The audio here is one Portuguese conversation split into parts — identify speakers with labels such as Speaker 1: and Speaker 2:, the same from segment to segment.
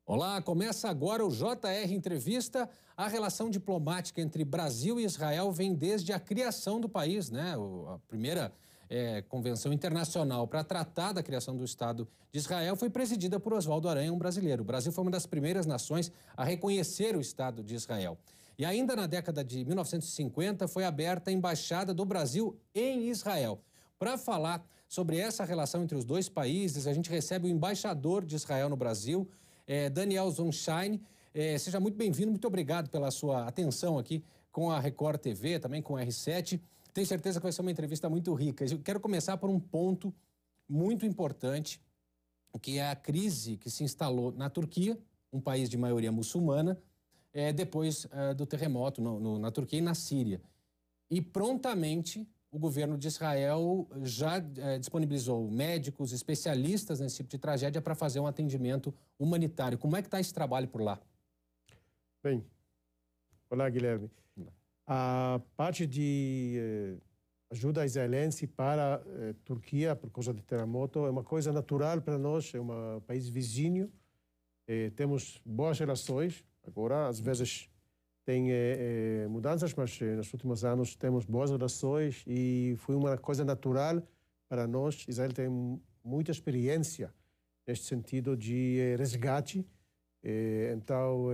Speaker 1: Olá, começa agora o JR Entrevista. A relação diplomática entre Brasil e Israel vem desde a criação do país, né? A primeira convenção internacional para tratar da criação do Estado de Israel foi presidida por Oswaldo Aranha, um brasileiro. O Brasil foi uma das primeiras nações a reconhecer o Estado de Israel. E ainda na década de 1950 foi aberta a Embaixada do Brasil em Israel. Para falar sobre essa relação entre os dois países, a gente recebe o embaixador de Israel no Brasil, Daniel Zonshine. Seja muito bem-vindo, muito obrigado pela sua atenção aqui com a Record TV, também com a R7. Tenho certeza que vai ser uma entrevista muito rica. Eu quero começar por um ponto muito importante, que é a crise que se instalou na Turquia, um país de maioria muçulmana, depois do terremoto na Turquia e na Síria. E prontamente o governo de Israel já disponibilizou médicos, especialistas nesse tipo de tragédia para fazer um atendimento humanitário. Como é que está esse trabalho por lá?
Speaker 2: Bem, olá, Guilherme. A parte de ajuda israelense para a Turquia por causa do terremoto é uma coisa natural para nós, é um país vizinho. Temos boas relações. Agora, às vezes, tem mudanças, mas nos últimos anos temos boas relações e foi uma coisa natural para nós. Israel tem muita experiência neste sentido de resgate. Então,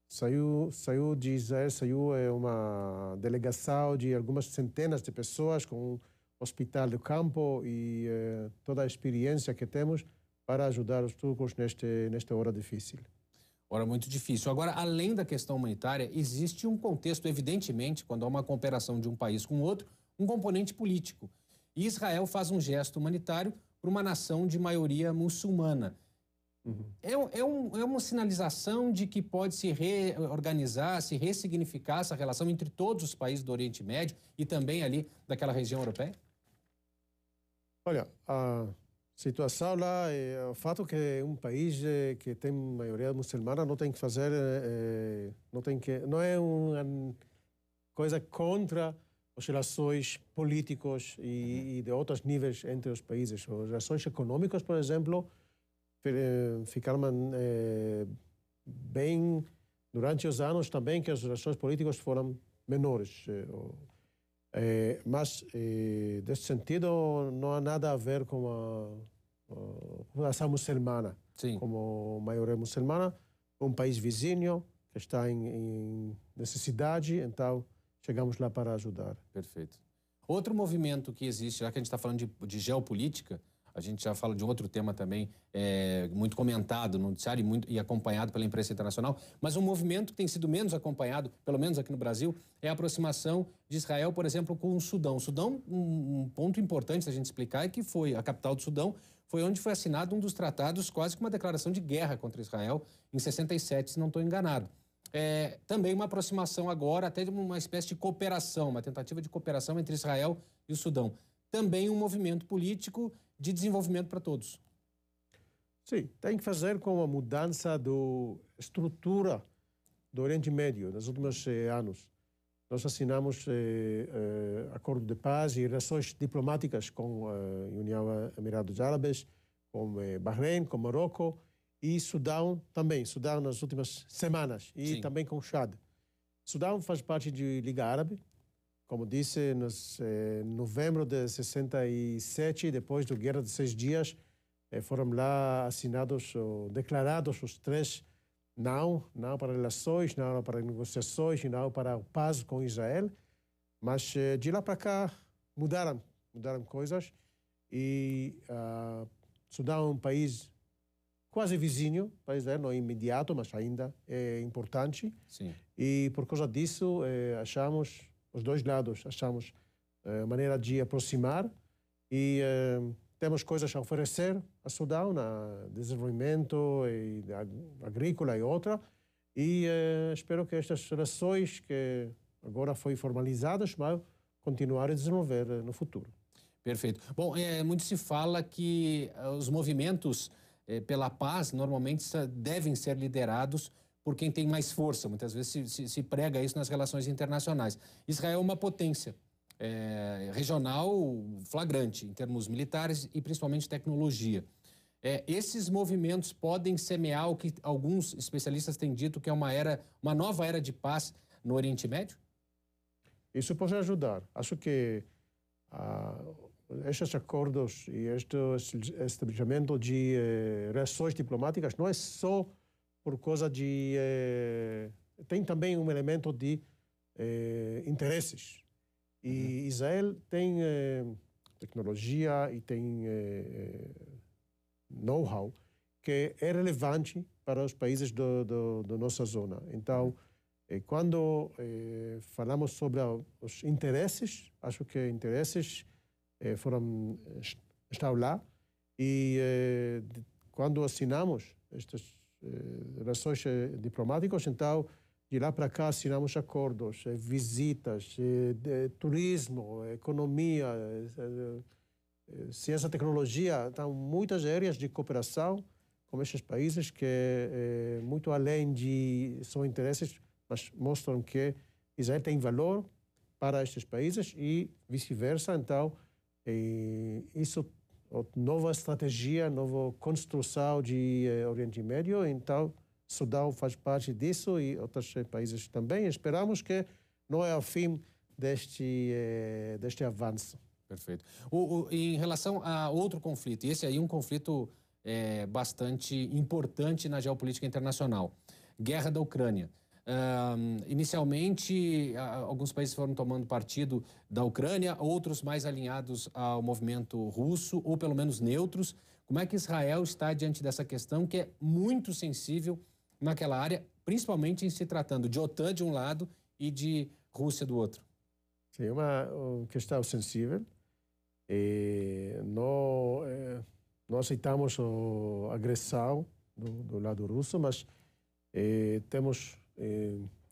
Speaker 2: saiu de Israel, saiu uma delegação de algumas centenas de pessoas com um hospital do campo e toda a experiência que temos para ajudar os turcos nesta hora difícil.
Speaker 1: Hora muito difícil. Agora, além da questão humanitária, existe um contexto, evidentemente, quando há uma cooperação de um país com outro, um componente político. E Israel faz um gesto humanitário para uma nação de maioria muçulmana. Uhum. É uma sinalização de que pode se reorganizar, se ressignificar essa relação entre todos os países do Oriente Médio e também ali daquela região europeia?
Speaker 2: Olha, a situação lá é o fato que um país que tem maioria muçulmana não tem que fazer, não é uma coisa contra as relações políticos e de outros níveis entre os países. As relações econômicas, por exemplo, ficaram bem durante os anos também que as relações políticas foram menores. Mas, nesse sentido, não há nada a ver com a população muçulmana.
Speaker 1: Sim.
Speaker 2: Como maioria muçulmana, um país vizinho que está em necessidade, então chegamos lá para ajudar.
Speaker 1: Perfeito. Outro movimento que existe, já que a gente está falando de geopolítica, a gente já fala de outro tema também muito comentado no noticiário e acompanhado pela imprensa internacional, mas um movimento que tem sido menos acompanhado, pelo menos aqui no Brasil, é a aproximação de Israel, por exemplo, com o Sudão. O Sudão, um ponto importante da gente explicar é que foi a capital do Sudão, foi onde foi assinado um dos tratados, quase que uma declaração de guerra contra Israel, em 67, se não estou enganado. Também uma aproximação agora, até de uma espécie de cooperação, uma tentativa de cooperação entre Israel e o Sudão. Também um movimento político de desenvolvimento para todos.
Speaker 2: Sim, tem que fazer com a mudança da estrutura do Oriente Médio nos últimos anos. Nós assinamos acordo de paz e relações diplomáticas com a União Emirados Árabes, com Bahrein, com Marrocos e Sudão também. Sudão nas últimas semanas e
Speaker 1: Sim.
Speaker 2: também com o Chad. Sudão faz parte da Liga Árabe. Como disse, em novembro de 67, depois da Guerra de 6 Dias, foram lá assinados, declarados os três não para relações, não para negociações, não para paz com Israel. Mas de lá para cá mudaram coisas e Sudão é um país quase vizinho para Israel, não é imediato, mas ainda é importante.
Speaker 1: Sim.
Speaker 2: E por causa disso os dois lados achamos maneira de aproximar e temos coisas a oferecer a Sudão, desenvolvimento e agrícola e outra. E espero que estas relações que agora foram formalizadas vão continuar a desenvolver no futuro.
Speaker 1: Perfeito. Bom, muito se fala que os movimentos pela paz normalmente devem ser liderados por quem tem mais força. Muitas vezes se prega isso nas relações internacionais. Israel é uma potência regional flagrante em termos militares e principalmente tecnologia. esses movimentos podem semear o que alguns especialistas têm dito que é uma nova era de paz no Oriente Médio?
Speaker 2: Isso pode ajudar. Acho que estes acordos e este estabelecimento de relações diplomáticas não é só por causa de... tem também um elemento de interesses. E Israel tem tecnologia e tem know-how que é relevante para os países da nossa zona. Então, quando falamos sobre os interesses, acho que interesses estão lá. E quando assinamos estas relações diplomáticas, então, de lá para cá, assinamos acordos, visitas, turismo, economia, ciência e tecnologia. Então, muitas áreas de cooperação com estes países que, muito além de seus interesses, mas mostram que Israel tem valor para estes países e vice-versa. Então, isso nova estratégia, nova construção de Oriente Médio. Então, Sudão faz parte disso e outros países também. Esperamos que não é o fim deste avanço.
Speaker 1: Perfeito. Em relação a outro conflito, e esse aí é um conflito bastante importante na geopolítica internacional, guerra da Ucrânia. Inicialmente, alguns países foram tomando partido da Ucrânia, outros mais alinhados ao movimento russo, ou pelo menos neutros. Como é que Israel está diante dessa questão que é muito sensível naquela área, principalmente em se tratando de OTAN de um lado e de Rússia do outro?
Speaker 2: Sim, é uma questão sensível. Não aceitamos a agressão do lado russo, mas temos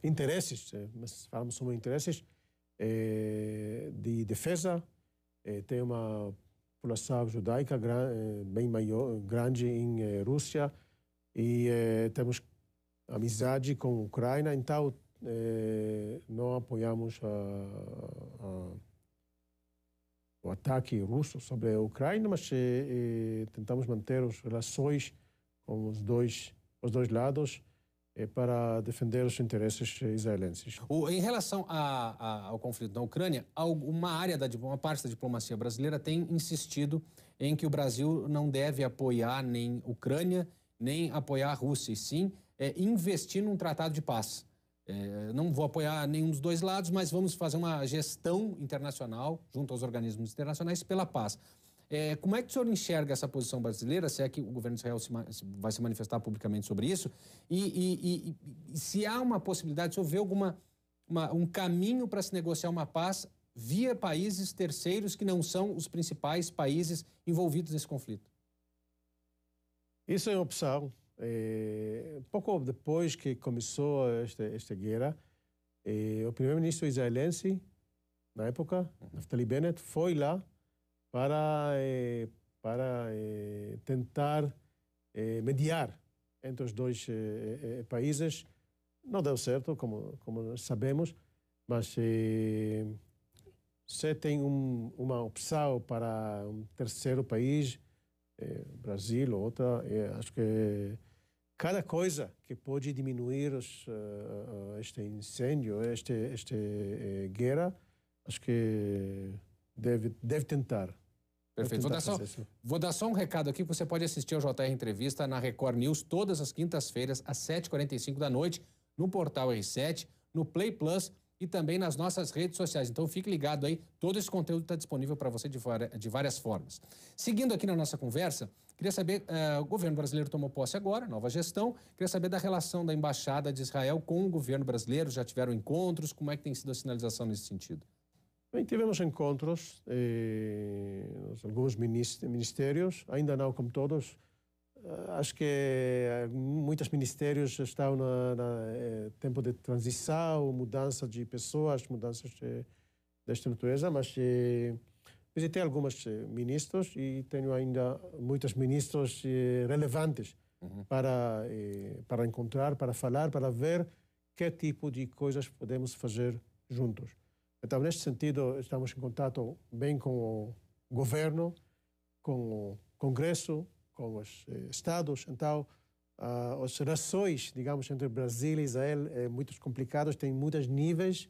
Speaker 2: interesses, mas falamos sobre interesses de defesa. Tem uma população judaica bem maior, grande em Rússia, e temos amizade com a Ucrânia. Então, não apoiamos o ataque russo sobre a Ucrânia, mas tentamos manter as relações com os dois lados para defender os interesses israelenses.
Speaker 1: Em relação ao conflito na Ucrânia, uma parte da diplomacia brasileira tem insistido em que o Brasil não deve apoiar nem a Ucrânia, nem apoiar a Rússia, e sim investir num tratado de paz. Não vou apoiar nenhum dos dois lados, mas vamos fazer uma gestão internacional, junto aos organismos internacionais, pela paz. Como é que o senhor enxerga essa posição brasileira, se é que o governo de Israel vai se manifestar publicamente sobre isso? E se há uma possibilidade, se houver um caminho para se negociar uma paz via países terceiros que não são os principais países envolvidos nesse conflito?
Speaker 2: Isso é uma opção. Pouco depois que começou esta guerra, o primeiro-ministro israelense, na época, Naftali Bennett, foi lá para tentar mediar entre os dois países. Não deu certo, como sabemos, mas se tem uma opção para um terceiro país, Brasil ou outra, acho que cada coisa que pode diminuir este incêndio, esta guerra, acho que deve tentar.
Speaker 1: Perfeito. Vou dar só um recado aqui, que você pode assistir ao JR Entrevista na Record News todas as quintas-feiras, às 7h45 da noite, no portal R7, no Play Plus e também nas nossas redes sociais. Então fique ligado aí, todo esse conteúdo está disponível para você de várias formas. Seguindo aqui na nossa conversa, queria saber, o governo brasileiro tomou posse agora, nova gestão, queria saber da relação da Embaixada de Israel com o governo brasileiro, já tiveram encontros, como é que tem sido a sinalização nesse sentido?
Speaker 2: Bem, tivemos encontros, alguns ministérios, ainda não como todos. Acho que muitos ministérios estão no tempo de transição, mudança de pessoas, mudanças desta natureza, mas visitei alguns ministros e tenho ainda muitos ministros relevantes para encontrar, para falar, para ver que tipo de coisas podemos fazer juntos. Então, neste sentido, estamos em contato bem com o governo, com o Congresso, com os estados. Então, as relações, digamos, entre Brasil e Israel é muito complicadas, tem muitos níveis.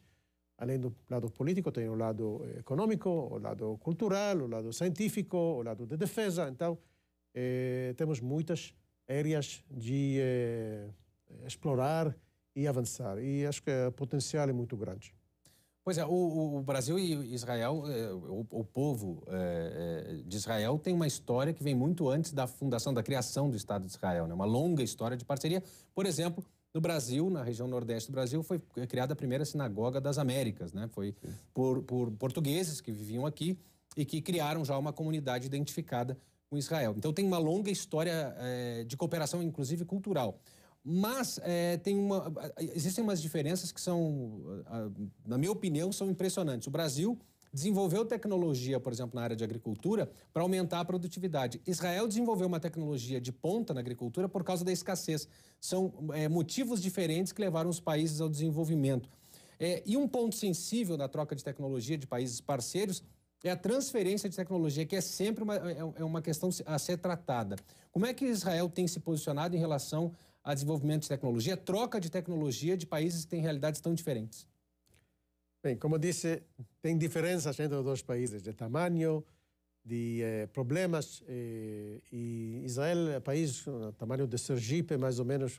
Speaker 2: Além do lado político, tem o lado econômico, o lado cultural, o lado científico, o lado de defesa. Então, temos muitas áreas de explorar e avançar. E acho que o potencial é muito grande.
Speaker 1: Pois é, o Brasil e Israel, o povo de Israel tem uma história que vem muito antes da fundação, da criação do Estado de Israel, né? Uma longa história de parceria. Por exemplo, no Brasil, na região nordeste do Brasil, foi criada a primeira sinagoga das Américas, né? Foi por portugueses que viviam aqui e que criaram já uma comunidade identificada com Israel. Então tem uma longa história de cooperação, inclusive cultural. Mas existem umas diferenças que são, na minha opinião, são impressionantes. O Brasil desenvolveu tecnologia, por exemplo, na área de agricultura, para aumentar a produtividade. Israel desenvolveu uma tecnologia de ponta na agricultura por causa da escassez. São motivos diferentes que levaram os países ao desenvolvimento. E um ponto sensível na troca de tecnologia de países parceiros é a transferência de tecnologia, que é sempre uma questão a ser tratada. Como é que Israel tem se posicionado em relação a desenvolvimento de tecnologia, troca de tecnologia de países que têm realidades tão diferentes?
Speaker 2: Bem, como disse, tem diferenças entre os dois países de tamanho, de problemas. E Israel é um país do tamanho de Sergipe, mais ou menos,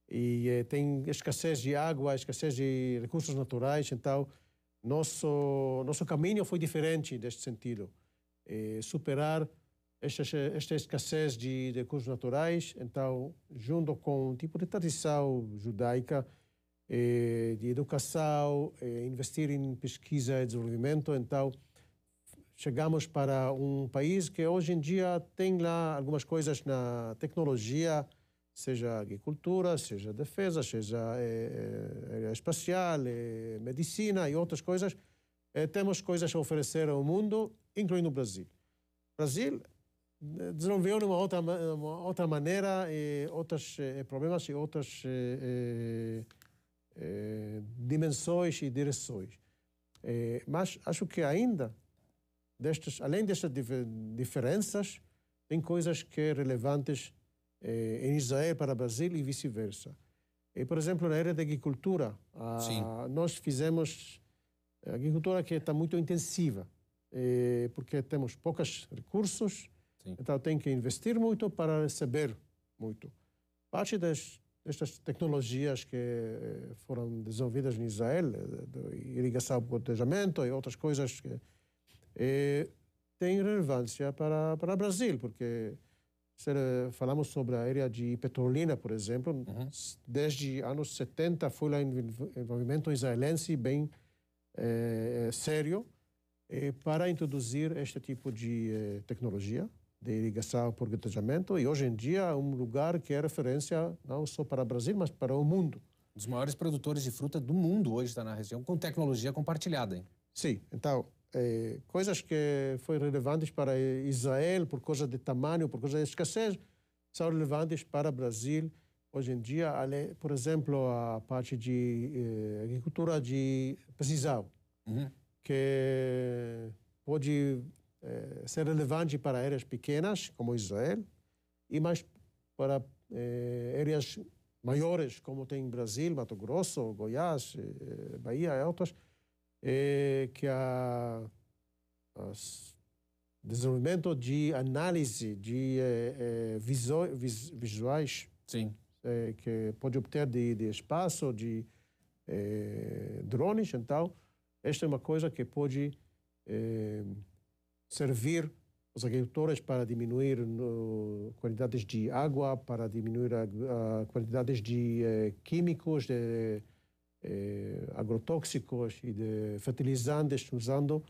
Speaker 2: e tem escassez de água, escassez de recursos naturais. Então, nosso caminho foi diferente neste sentido. Superar esta escassez de recursos naturais, então, junto com um tipo de tradição judaica, de educação, investir em pesquisa e desenvolvimento. Então, chegamos para um país que hoje em dia tem lá algumas coisas na tecnologia, seja agricultura, seja defesa, seja espacial, medicina e outras coisas. Temos coisas a oferecer ao mundo, incluindo o Brasil. O Brasil desenvolveu de uma outra maneira outros problemas e outras dimensões e direções. Mas acho que ainda, além destas diferenças, tem coisas que são relevantes em Israel para o Brasil e vice-versa. Por exemplo, na área da agricultura, nós fizemos agricultura que está muito intensiva, porque temos poucos recursos. Sim. Então tem que investir muito para receber muito. Parte destas tecnologias que foram desenvolvidas em Israel, de irrigação, gotejamento e outras coisas, têm relevância para o Brasil, porque se falamos sobre a área de petrolina, por exemplo, desde anos 70 foi lá um envolvimento israelense bem sério para introduzir este tipo de tecnologia de irrigação por gotejamento, e hoje em dia é um lugar que é referência não só para o Brasil, mas para o mundo.
Speaker 1: Um dos maiores produtores de fruta do mundo hoje está na região, com tecnologia compartilhada, hein?
Speaker 2: Sim, então, coisas que foram relevantes para Israel por causa de tamanho, por causa de escassez, são relevantes para o Brasil hoje em dia. Por exemplo, a parte de agricultura de precisão, que pode ser relevante para áreas pequenas, como Israel, e mais para áreas maiores, como tem em Brasil, Mato Grosso, Goiás, Bahia e outras, que o desenvolvimento de análise de visuais,
Speaker 1: sim,
Speaker 2: que pode obter de espaço, de drones. Então, esta é uma coisa que pode servir os agricultores para diminuir quantidades de água, para diminuir quantidades de químicos, de agrotóxicos e de fertilizantes, usando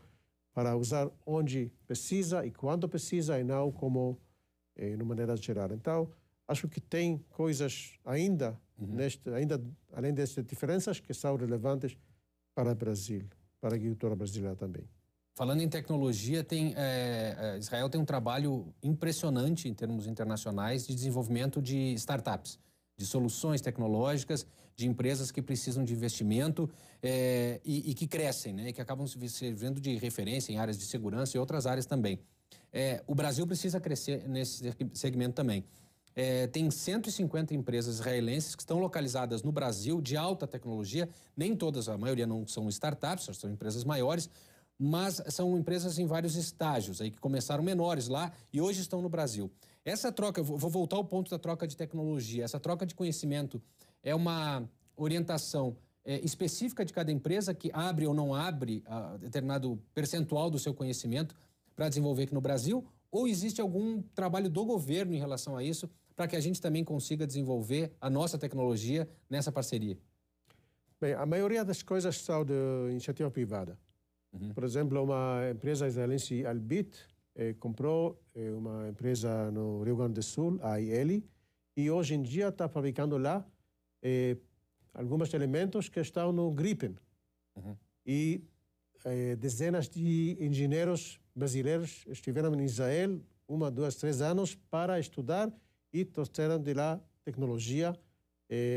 Speaker 2: para usar onde precisa e quando precisa, e não como de maneira geral. Então, acho que tem coisas ainda, além dessas diferenças, que são relevantes para o Brasil, para a agricultura brasileira também.
Speaker 1: Falando em tecnologia, Israel tem um trabalho impressionante em termos internacionais de desenvolvimento de startups, de soluções tecnológicas, de empresas que precisam de investimento e que crescem, né? E que acabam servindo de referência em áreas de segurança e outras áreas também. O Brasil precisa crescer nesse segmento também. Tem 150 empresas israelenses que estão localizadas no Brasil de alta tecnologia. Nem todas, a maioria não são startups, são empresas maiores, mas são empresas em vários estágios, aí que começaram menores lá e hoje estão no Brasil. Essa troca, eu vou voltar ao ponto da troca de tecnologia, essa troca de conhecimento é uma orientação específica de cada empresa que abre ou não abre determinado percentual do seu conhecimento para desenvolver aqui no Brasil? Ou existe algum trabalho do governo em relação a isso para que a gente também consiga desenvolver a nossa tecnologia nessa parceria?
Speaker 2: Bem, a maioria das coisas são de iniciativa privada. Por exemplo, uma empresa israelense, Albit, comprou uma empresa no Rio Grande do Sul, a AIL, e hoje em dia está fabricando lá alguns elementos que estão no Gripen. E dezenas de engenheiros brasileiros estiveram em Israel 1, 2, 3 anos para estudar e trouxeram de lá tecnologia.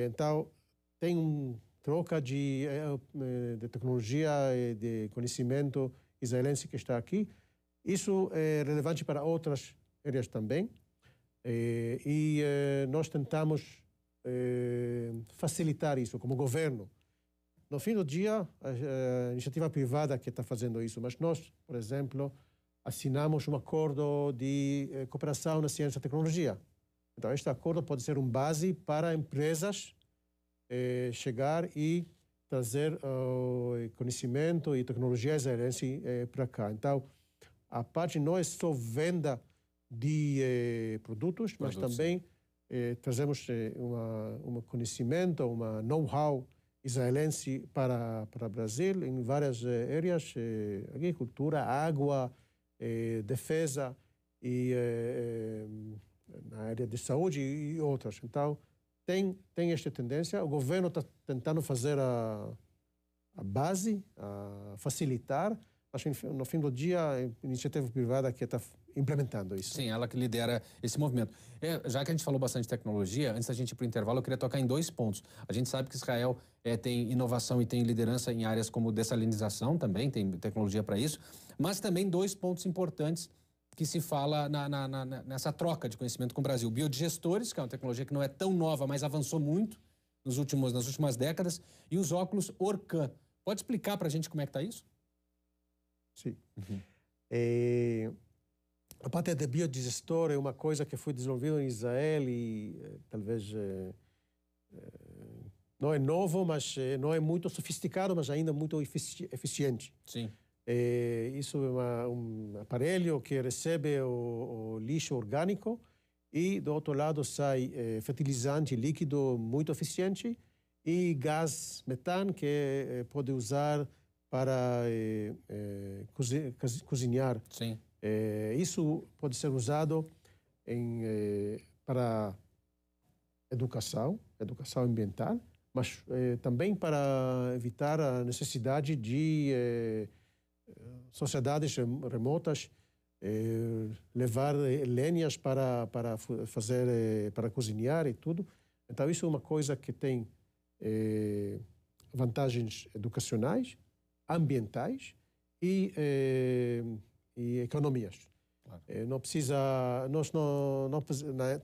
Speaker 2: Então, tem troca de tecnologia e de conhecimento israelense que está aqui. Isso é relevante para outras áreas também. Nós tentamos facilitar isso como governo. No fim do dia, a iniciativa privada que está fazendo isso, mas nós, por exemplo, assinamos um acordo de cooperação na ciência e tecnologia. Então, este acordo pode ser base para empresas chegar e trazer conhecimento e tecnologia israelense para cá. Então, a parte não é só venda de produtos, mas também trazemos um conhecimento, uma know-how israelense para o Brasil em várias áreas, agricultura, água, defesa e na área de saúde e outras. Então, tem esta tendência. O governo está tentando fazer a base, facilitar, mas no fim do dia a iniciativa privada que está implementando isso.
Speaker 1: Sim, ela que lidera esse movimento. Já que a gente falou bastante de tecnologia, antes da gente ir para o intervalo, eu queria tocar em 2 pontos. A gente sabe que Israel tem inovação e tem liderança em áreas como dessalinização também, tem tecnologia para isso, mas também 2 pontos importantes que se fala nessa troca de conhecimento com o Brasil. Biodigestores, que é uma tecnologia que não é tão nova, mas avançou muito nas últimas décadas, e os óculos Orcan. Pode explicar para a gente como é que está isso?
Speaker 2: Sim. A parte de biodigestor é uma coisa que foi desenvolvida em Israel e talvez não é novo, mas não é muito sofisticado, mas ainda muito eficiente.
Speaker 1: Sim.
Speaker 2: Isso é um aparelho que recebe o lixo orgânico e do outro lado sai fertilizante líquido muito eficiente e gás metano que pode usar para cozinhar.
Speaker 1: Sim.
Speaker 2: Isso pode ser usado para educação ambiental, mas também para evitar a necessidade de sociedades remotas levar lenhas para fazer para cozinhar e tudo. Então isso é uma coisa que tem vantagens educacionais, ambientais e economias. Claro. Não precisa, nós não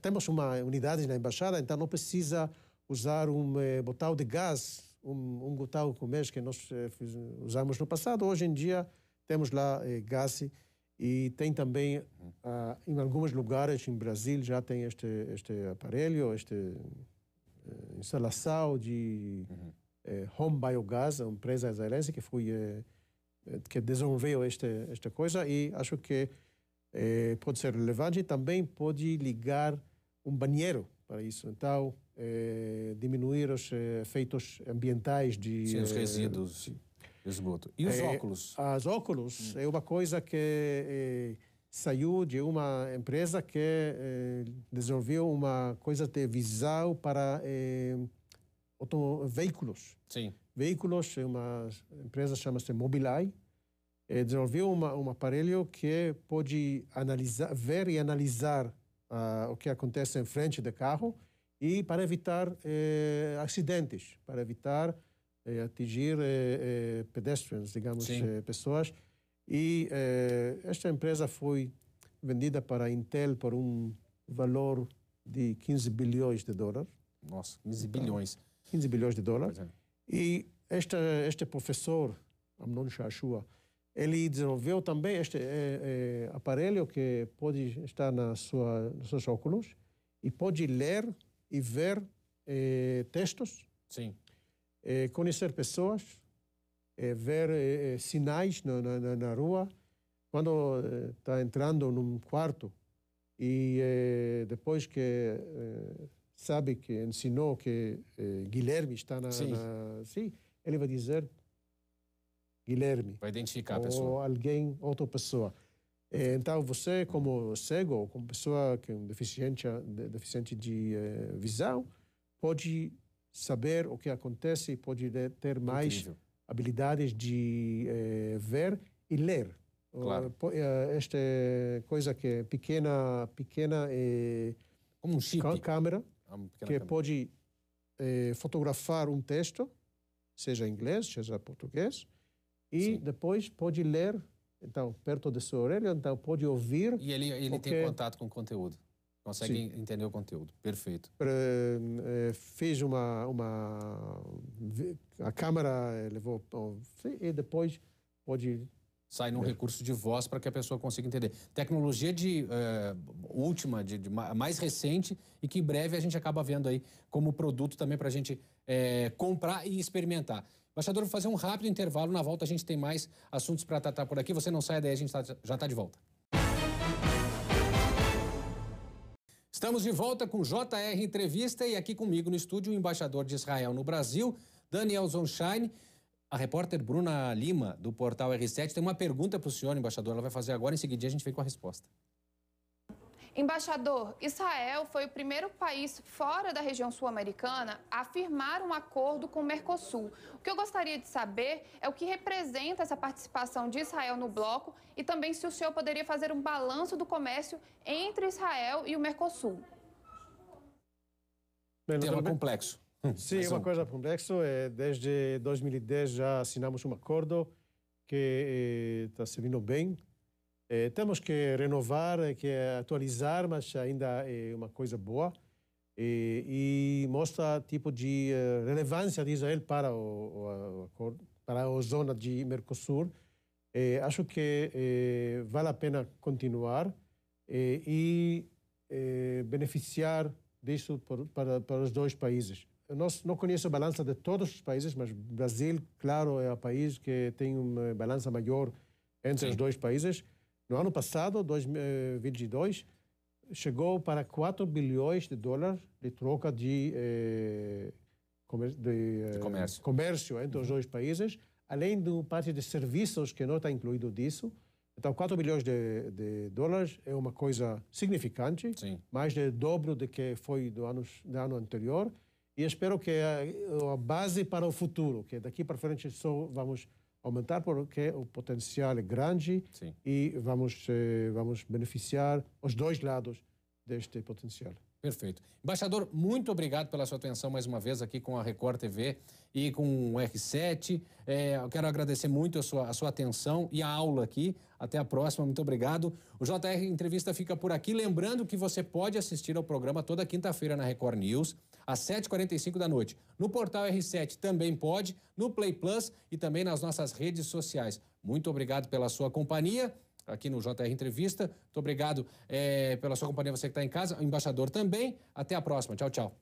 Speaker 2: temos uma unidade na embaixada, então não precisa usar botão de gás, um botão com mês que nós usamos no passado. Hoje em dia temos lá gás e tem também em alguns lugares em Brasil já tem este aparelho, esta instalação de home biogás, uma empresa israelense que desenvolveu esta coisa e acho que pode ser relevante e também pode ligar um banheiro para isso. Então, diminuir os efeitos ambientais de...
Speaker 1: Sim, os resíduos de esgoto. E os óculos?
Speaker 2: Os óculos é uma coisa que saiu de uma empresa que desenvolveu uma coisa de visão para veículos.
Speaker 1: Sim.
Speaker 2: Veículos, uma empresa chama-se Mobileye, desenvolveu um aparelho que pode ver e analisar o que acontece em frente do carro e para evitar acidentes, para evitar atingir pedestres, digamos, pessoas. E esta empresa foi vendida para a Intel por um valor de 15 bilhões de dólares.
Speaker 1: Nossa, 15 bilhões.
Speaker 2: 15 bilhões de dólares. E este professor, Amnon Shashua, ele desenvolveu também este aparelho que pode estar nos seus óculos e pode ler e ver textos,
Speaker 1: sim,
Speaker 2: conhecer pessoas, ver sinais na rua. Quando está entrando num quarto e depois que sabe que ensinou que Guilherme está sim, ele vai dizer Guilherme.
Speaker 1: Vai identificar a
Speaker 2: ou
Speaker 1: pessoa.
Speaker 2: Ou alguém, outra pessoa. Então, você, como cego, ou como pessoa que é deficiente de visão, pode saber o que acontece e pode ter mais
Speaker 1: Incrível.
Speaker 2: habilidades de ver e ler.
Speaker 1: Claro.
Speaker 2: Esta coisa que é pequena
Speaker 1: como um chip.
Speaker 2: Câmera, que pode fotografar um texto, seja em inglês, seja em português, e
Speaker 1: sim,
Speaker 2: depois pode ler, então, perto da sua orelha, então pode ouvir.
Speaker 1: E ele tem contato com o conteúdo. Consegue sim, entender o conteúdo. Perfeito.
Speaker 2: Fez a câmera levou e depois pode
Speaker 1: sai num recurso de voz para que a pessoa consiga entender. Tecnologia última, mais recente e que em breve a gente acaba vendo aí como produto também para a gente comprar e experimentar. Embaixador, vou fazer um rápido intervalo. Na volta a gente tem mais assuntos para tratar por aqui. Você não sai daí, a gente já está de volta. Estamos de volta com JR Entrevista e aqui comigo no estúdio o embaixador de Israel no Brasil, Daniel Zonshine. A repórter Bruna Lima, do portal R7, tem uma pergunta para o senhor, embaixador. Ela vai fazer agora, em seguida a gente vem com a resposta.
Speaker 3: Embaixador, Israel foi o primeiro país fora da região sul-americana a firmar um acordo com o Mercosul. O que eu gostaria de saber é o que representa essa participação de Israel no bloco e também se o senhor poderia fazer um balanço do comércio entre Israel e o Mercosul.
Speaker 1: Tema complexo.
Speaker 2: Sim, é uma coisa complexa. Desde 2010 já assinamos um acordo que está se vindo bem. Temos que renovar, que atualizar, mas ainda é uma coisa boa. E mostra tipo de relevância de Israel para o acordo, para a zona de Mercosul. Acho que vale a pena continuar e beneficiar disso para os dois países. Eu não conheço a balança de todos os países, mas o Brasil, claro, é o país que tem uma balança maior entre os dois países. No ano passado, 2022, chegou para 4 bilhões de dólares de troca de comércio entre os dois países, além de parte de serviços que não está incluído disso. Então, 4 bilhões de dólares é uma coisa significante, mais do dobro do que foi do ano anterior. E espero que a base para o futuro, que daqui para frente só vamos aumentar, porque o potencial é grande e vamos beneficiar os dois lados deste potencial.
Speaker 1: Perfeito. Embaixador, muito obrigado pela sua atenção mais uma vez aqui com a Record TV e com o R7. Eu quero agradecer muito a sua atenção e a aula aqui. Até a próxima, muito obrigado. O JR Entrevista fica por aqui. Lembrando que você pode assistir ao programa toda quinta-feira na Record News, às 7h45 da noite. No portal R7 também pode, no Play Plus e também nas nossas redes sociais. Muito obrigado pela sua companhia aqui no JR Entrevista. Muito obrigado pela sua companhia, você que está em casa, o embaixador também. Até a próxima. Tchau, tchau.